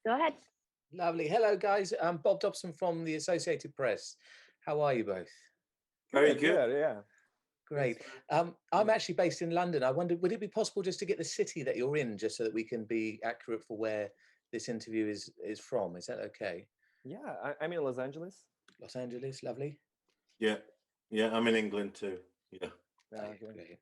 Go ahead. Lovely. Hello, guys. I'm Bob Dobson from the Associated Press. How are you both? Very Good, yeah. Great. I'm actually based in London. I wondered, would it be possible just to get the city that you're in, just so that we can be accurate for where this interview is from? Is that okay? Yeah, I'm in Los Angeles. Los Angeles, lovely. Yeah, I'm in England too. Yeah. Great.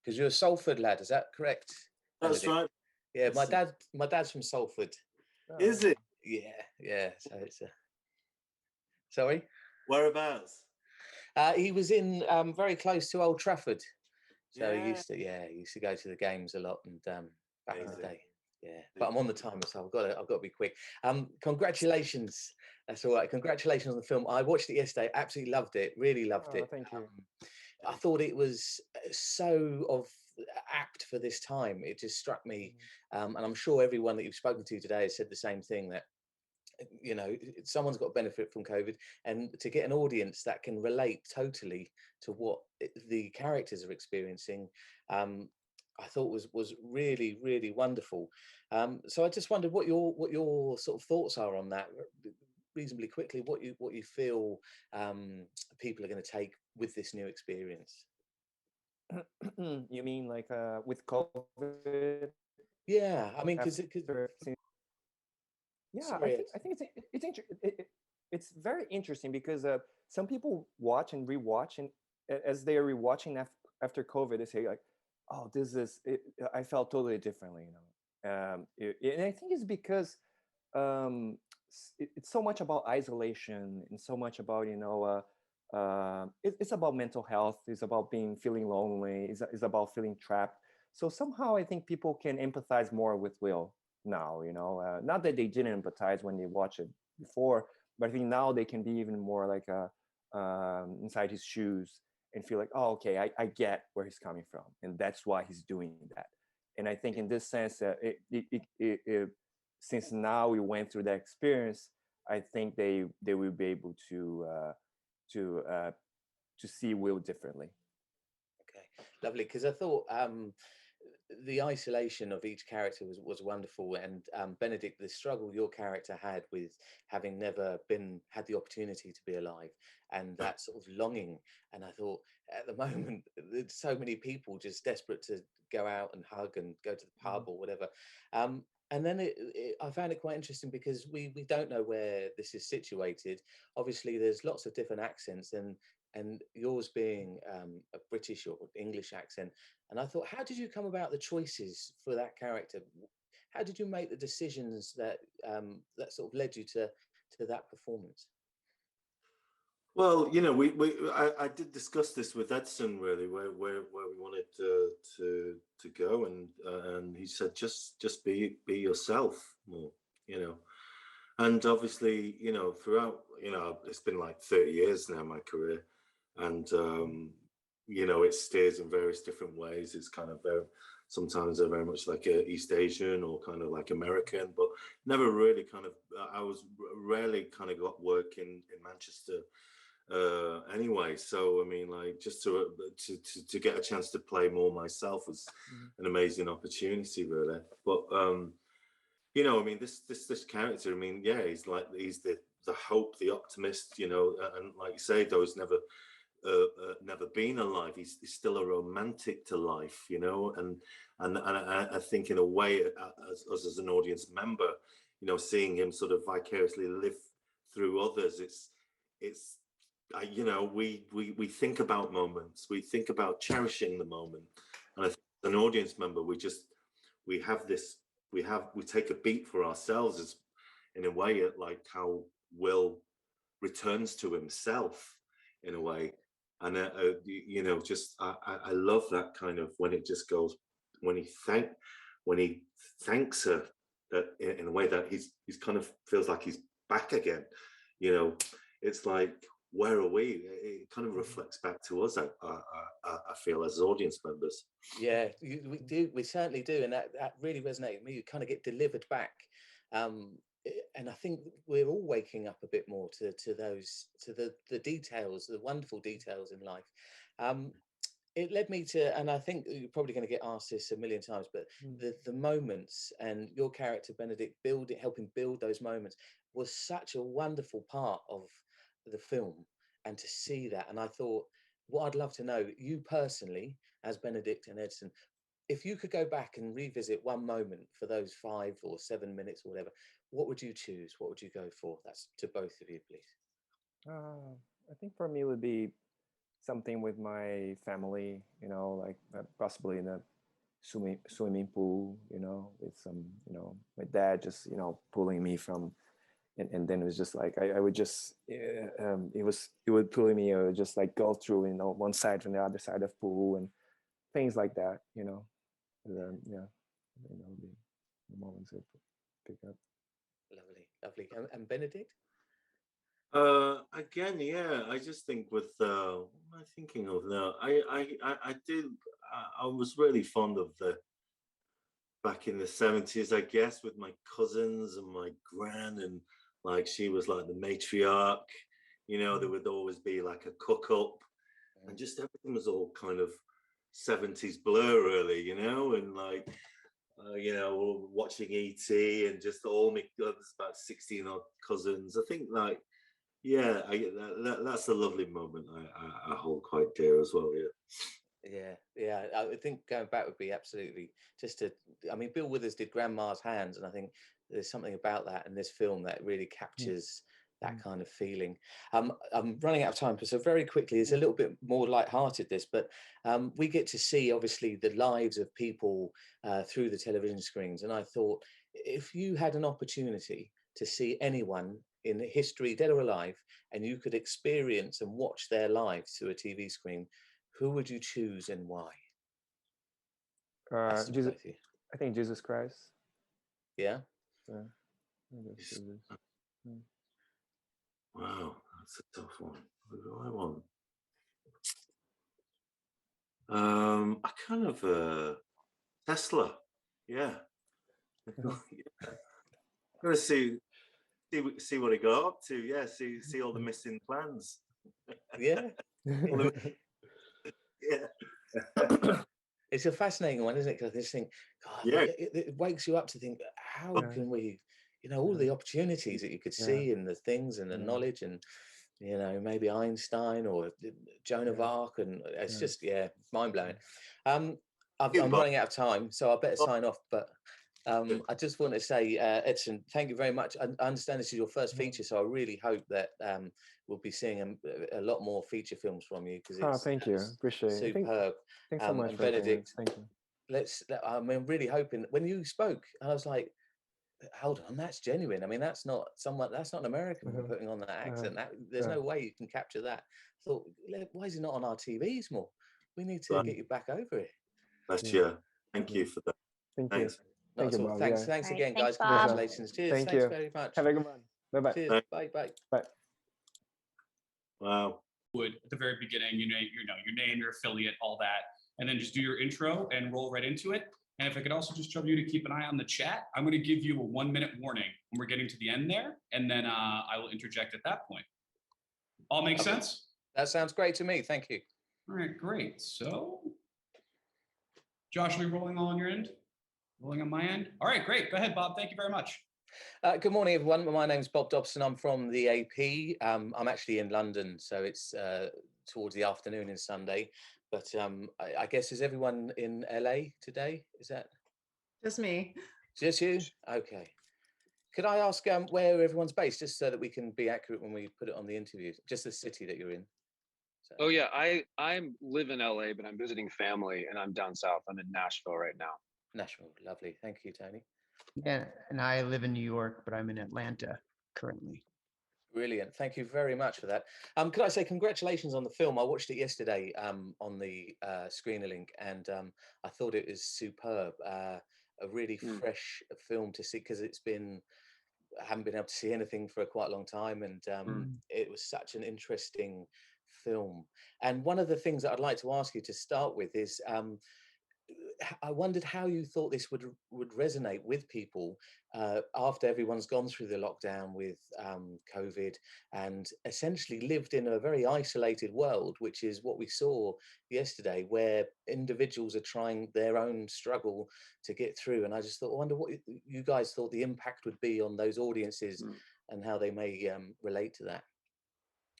Because you're a Salford lad, is that correct? That's right. Yeah, my dad's from Salford. Is it? Yeah. So it's sorry. Whereabouts? He was in very close to Old Trafford, so Yeah. he used to go to the games a lot and back in the day. Yeah, but I'm on the timer, so I've got to be quick. Congratulations. That's all right. Congratulations on the film. I watched it yesterday. Absolutely loved it. Really loved it. Thank you. I thought it was so apt for this time. It just struck me, and I'm sure everyone that you've spoken to today has said the same thing, that someone's got benefit from COVID, and to get an audience that can relate totally to what the characters are experiencing, I thought was really, really wonderful. So I just wondered what your sort of thoughts are on that, reasonably quickly. What you feel people are going to take with this new experience. You mean like with COVID? Yeah, I mean, because yeah, I think it's very interesting because some people watch and rewatch, and as they are rewatching after COVID, they say like, "Oh, this is I felt totally differently," and I think it's because it's so much about isolation and so much about it's about mental health. It's about feeling lonely. It's about feeling trapped. So somehow I think people can empathize more with Will now. Not that they didn't empathize when they watched it before, but I think now they can be even more like inside his shoes and feel like, oh, okay, I get where he's coming from, and that's why he's doing that. And I think in this sense, since now we went through that experience, I think they will be able to see Will differently. Okay, lovely. Because I thought the isolation of each character was wonderful, and Benedict, the struggle your character had with having never had the opportunity to be alive, and that sort of longing. And I thought at the moment there's so many people just desperate to go out and hug and go to the pub or whatever. And then I found it quite interesting because we don't know where this is situated. Obviously, there's lots of different accents, and yours being a British or English accent. And I thought, how did you come about the choices for that character? How did you make the decisions that that sort of led you to that performance? Well, I did discuss this with Edson, really, where we wanted to go, and he said just be yourself more, and obviously, throughout, it's been like 30 years now, my career, and it steers in various different ways. It's kind of sometimes they're very much like East Asian or kind of like American, but never really kind of. I was rarely kind of got work in Manchester. Anyway, so I mean, like, just to get a chance to play more myself was an amazing opportunity, really. But I mean, this character, I mean, yeah, he's the hope, the optimist, and like you say, though, he's never been alive. He's still a romantic to life, and I think in a way, as an audience member, seeing him sort of vicariously live through others, it's. We think about moments. We think about cherishing the moment, and I think as an audience member, we take a beat for ourselves, as in a way, like how Will returns to himself in a way, and I love that kind of when it just goes when he thanks her in a way that he's kind of feels like he's back again. It's like, where are we? It kind of reflects back to us, I feel, as audience members. Yeah, we do. We certainly do, and that really resonated with me. You kind of get delivered back, and I think we're all waking up a bit more to the details, the wonderful details in life. it led me to, and I think you're probably going to get asked this a million times, but the moments and your character Benedict helping build those moments was such a wonderful part of the film, and to see that, and I thought, what I'd love to know, you personally, as Benedict and Edson, if you could go back and revisit one moment for those 5 or 7 minutes or whatever, what would you choose? What would you go for? That's to both of you, please. I think for me it would be something with my family, like possibly in a swimming pool, with some, my dad just, pulling me from, and then it was just like I would just, it would pull me, or just like go through, one side from the other side of pool and things like that, yeah, the moments I pick up. Lovely. And Benedict? Again, yeah, I just think with what am I thinking of now? I was really fond of the back in the 70s, I guess, with my cousins and my gran, and like she was like the matriarch, there would always be like a cook up, and just everything was all kind of 70s blur, really, and like watching ET and just all my there's about 16 odd cousins. I think like, yeah, that's a lovely moment I hold quite dear as well. Yeah. I think going back would be absolutely I mean, Bill Withers did Grandma's Hands, and I think there's something about that in this film that really captures that kind of feeling. I'm running out of time, so very quickly, it's a little bit more light-hearted, this, but we get to see, obviously, the lives of people through the television screens, and I thought, if you had an opportunity to see anyone in history, dead or alive, and you could experience and watch their lives through a TV screen, who would you choose and why? Jesus, I think Jesus Christ. Yeah. Wow, that's a tough one. Who do I want? I kind of Tesla. Yeah. Gonna see what he got up to. Yeah, see all the missing plans. Yeah. Yeah. It's a fascinating one, isn't it? Because I just think, God, Yeah. it wakes you up to think, how can we, all the opportunities that you could see, and the things and the knowledge, and maybe Einstein or Joan of Arc, and it's just mind blowing. I'm running out of time, so I better sign off. But I just want to say, Edson, thank you very much. I understand this is your first feature, so I really hope that we'll be seeing a lot more feature films from you, because it's thank you, appreciate it. superb. Thanks so much, and Benedict. Thank you. I'm really hoping, when you spoke, I was like, hold on, that's genuine. I mean, that's not an American putting on that accent. There's no way you can capture that. I thought, why is he not on our TVs more? We need to get you back over here. Last year. Thank you for that. Thanks. Thank you, Bob. Thanks Right, again, thanks, guys. Bob. Congratulations. Cheers. Thank Thanks you very much. Have a good one. Bye-bye. Cheers. Bye. Wow. Would at the very beginning, your name, your affiliate, all that, and then just do your intro and roll right into it. And if I could also just tell you to keep an eye on the chat, I'm going to give you a 1-minute warning when we're getting to the end there, and then I will interject at that point. All make sense? That sounds great to me. Thank you. All right, great. So, Josh, are we rolling on your end? Rolling on my end? All right, great. Go ahead, Bob. Thank you very much. Good morning, everyone. My name's Bob Dobson. I'm from the AP. I'm actually in London, so it's towards the afternoon in Sunday. But I guess, is everyone in LA today? Is that Just me? just you? Okay. Could I ask where everyone's based, just so that we can be accurate when we put it on the interview? Just the city that you're in. So. Oh yeah, I live in LA, but I'm visiting family, and I'm down south. I'm in Nashville right now. Nashville, lovely. Thank you, Tony. Yeah, and I live in New York, but I'm in Atlanta currently. Brilliant. Thank you very much for that. Could I say congratulations on the film? I watched it yesterday on the Screener link, and I thought it was superb. A really fresh film to see, because I haven't been able to see anything for quite a long time, and it was such an interesting film. And one of the things that I'd like to ask you to start with is, I wondered how you thought this would resonate with people after everyone's gone through the lockdown with COVID and essentially lived in a very isolated world, which is what we saw yesterday, where individuals are trying their own struggle to get through. And I just thought, I wonder what you guys thought the impact would be on those audiences and how they may relate to that.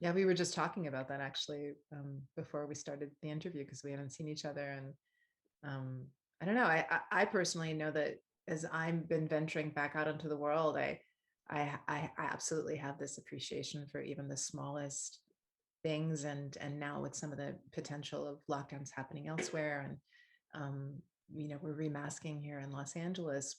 Yeah, we were just talking about that actually before we started the interview because we haven't seen each other. And I don't know. I personally know that as I've been venturing back out into the world, I absolutely have this appreciation for even the smallest things, and now with some of the potential of lockdowns happening elsewhere, and we're remasking here in Los Angeles.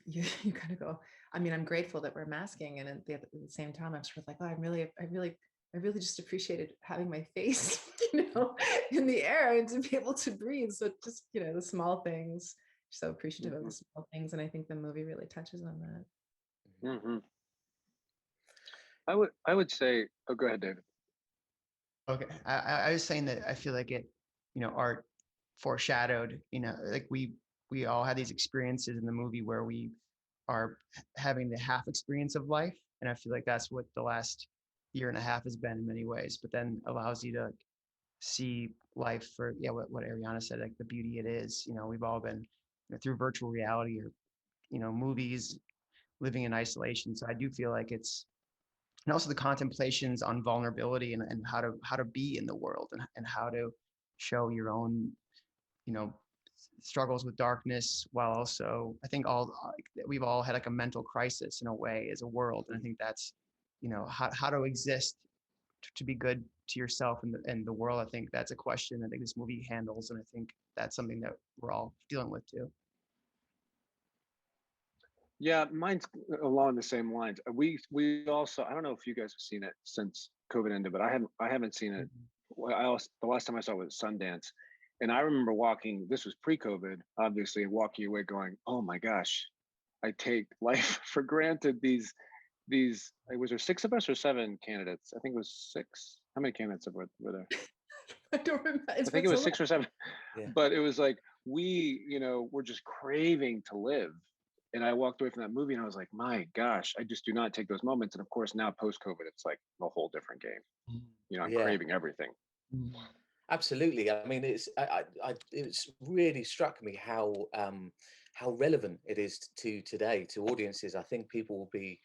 You kind of go. I mean, I'm grateful that we're masking, and at the same time, I'm sort of like, oh, I really just appreciated having my face, in the air and to be able to breathe. So just, the small things, so appreciative of the small things. And I think the movie really touches on that. Mm-hmm. I would say, oh, go ahead, David. Okay, I was saying that I feel like it, art foreshadowed, like we all had these experiences in the movie where we are having the half experience of life. And I feel like that's what the last year and a half has been in many ways, but then allows you to see life for what Ariana said, like the beauty it is. We've all been through virtual reality or movies, living in isolation. So I do feel like it's, and also the contemplations on vulnerability and how to be in the world and how to show your own struggles with darkness, while also I think we've all had like a mental crisis in a way as a world. And I think that's how to exist to be good to yourself and the world. I think that's a question I think this movie handles, and I think that's something that we're all dealing with too. Yeah, mine's along the same lines. We also, I don't know if you guys have seen it since COVID ended, but I haven't seen it. The last time I saw it was Sundance, and I remember walking. This was pre-COVID, obviously, walking away going, "Oh my gosh, I take life for granted." Was there 6 of us or 7 candidates? I think it was 6. How many candidates were there? I don't remember. I think it was 6 or 7. Yeah. But it was like we're just craving to live. And I walked away from that movie and I was like, my gosh, I just do not take those moments. And of course, now post-COVID, it's like a whole different game. I'm craving everything. Absolutely. I mean, it's really struck me how relevant it is to today, to audiences. I think people will be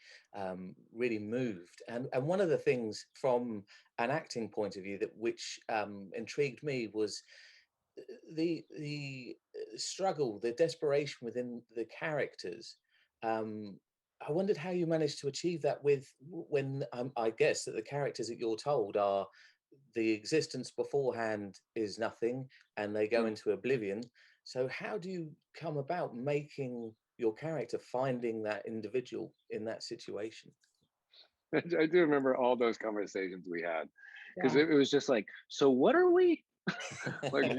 really moved. And one of the things from an acting point of view which intrigued me was the struggle, the desperation within the characters. I wondered how you managed to achieve that when I guess that the characters that you're told are the existence beforehand is nothing and they go into oblivion. So how do you come about making your character finding that individual in that situation? I do remember all those conversations we had because it was just like, so what are we? Like,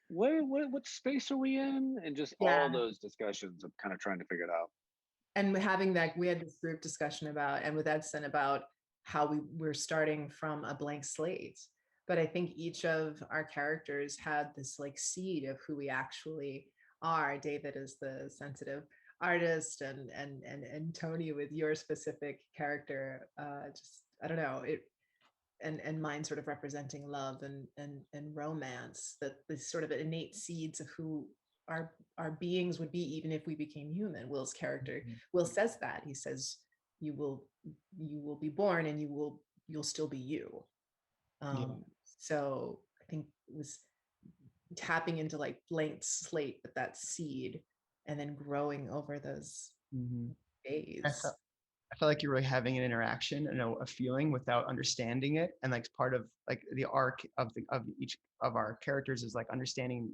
what space are we in? And just all those discussions of kind of trying to figure it out. And having that, we had this group discussion about, and with Edson, about how we're starting from a blank slate. But I think each of our characters had this like seed of who we actually are. David is the sensitive artist, and Tony with your specific character, just I don't know it. And mine sort of representing love and romance, that this sort of innate seeds of who our beings would be even if we became human. Will's character, Will says that. He says you will be born and you'll still be you. So I think it was tapping into like blank slate with that seed and then growing over those days. I felt like you're really having an interaction and a feeling without understanding it. And like part of like the arc of each of our characters is like understanding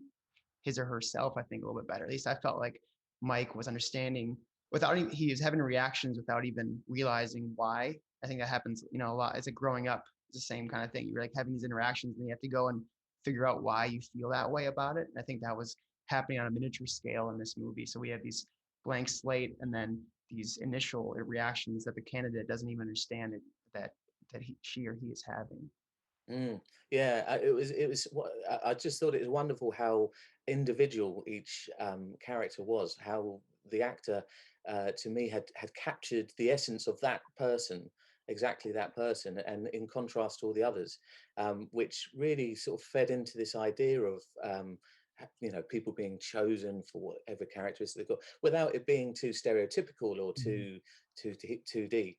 his or herself, I think, a little bit better. At least I felt like Mike was understanding he was having reactions without even realizing why. I think that happens, a lot as a growing up. It's the same kind of thing. You're like having these interactions and you have to go and figure out why you feel that way about it. And I think that was happening on a miniature scale in this movie. So we have these blank slate and then these initial reactions that the candidate doesn't even understand that she or he is having. Yeah, I just thought it was wonderful how individual each character was, how the actor to me had captured the essence of that person, exactly that person, and in contrast to all the others, which really sort of fed into this idea of people being chosen for whatever characteristics they've got, without it being too stereotypical or too 2D.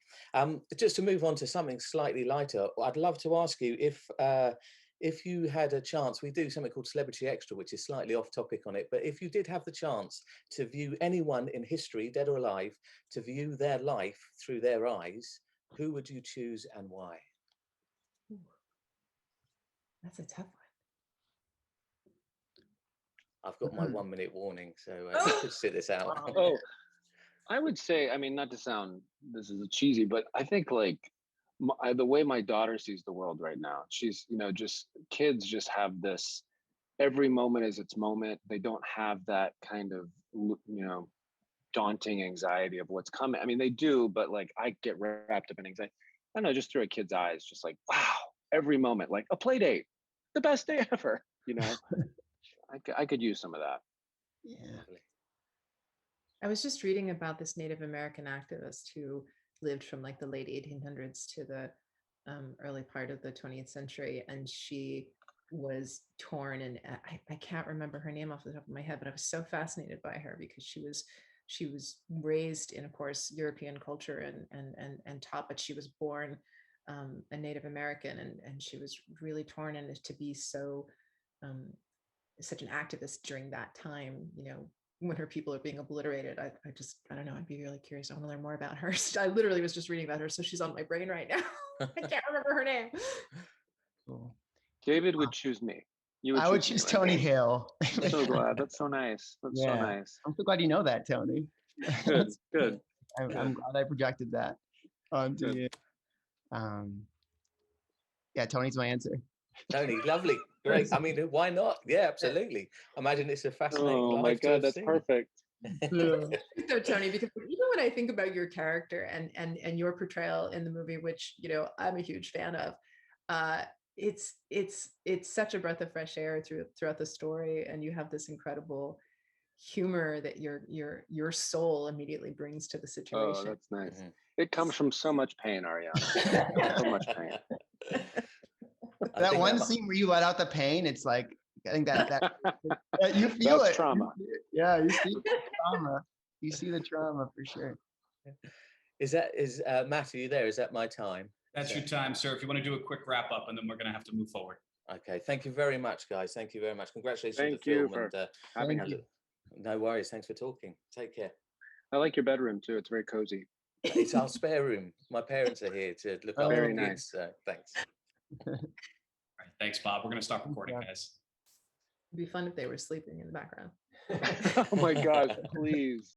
Just to move on to something slightly lighter, I'd love to ask you if you had a chance. We do something called Celebrity Extra, which is slightly off topic on it, but if you did have the chance to view anyone in history, dead or alive, to view their life through their eyes, who would you choose and why? Ooh, that's a tough I've got my 1 minute warning, so one. just sit this out. Oh, I would say, I mean, not to sound this is cheesy, but I think like the way my daughter sees the world right now, she's, just kids just have this, every moment is its moment. They don't have that kind of, daunting anxiety of what's coming. I mean, they do, but like I get wrapped up in anxiety. I don't know, just through a kid's eyes, just like, wow, every moment, like a play date, the best day ever, I could use some of that. Yeah. Lovely. I was just reading about this Native American activist who lived from like the late 1800s to the early part of the 20th century, and she was torn, and I can't remember her name off the top of my head, but I was so fascinated by her because she was raised in, of course, European culture and taught, but she was born a Native American, and she was really torn, and to be so such an activist during that time, when her people are being obliterated. I don't know, I'd be really curious. I want to learn more about her. I literally was just reading about her, so she's on my brain right now. I can't remember her name. Cool. David would choose me. You would I would choose me, choose right? Tony Hale. I'm so glad. That's so nice. That's so Yeah. nice. I'm so glad you know that, Tony. Good, good. I'm glad I projected that onto Good. you. Yeah, Tony's my answer. Tony, lovely, great. I mean, why not? Yeah, absolutely. Imagine it's a fascinating Oh my life to God, have that's seen. perfect. So Tony, because even when I think about your character and your portrayal in the movie, which I'm a huge fan of, it's such a breath of fresh air throughout the story, and you have this incredible humor that your soul immediately brings to the Oh, situation. that's nice. Mhm. It comes from so much pain, Ariana. So much pain. I That think one that scene where you let out the pain, it's like, I think that you feel That's it. trauma. Yeah, you see the trauma. You see the trauma for sure. is Matt, are you there? Is that my time? That's So- your time, sir. If you want to do a quick wrap up, and then we're going to have to move forward. Okay, thank you very much, guys. Thank you very much. Congratulations on Thank the you film. for And having Thank us. you. no worries. Thanks for talking. Take care. I like your bedroom too. It's very cozy. It's our spare room. My parents are here to look after Very the nice. kids. So thanks. All right, thanks, Bob. We're going to stop recording, Bob. guys. It'd be fun if they were sleeping in the background. Oh my gosh, please.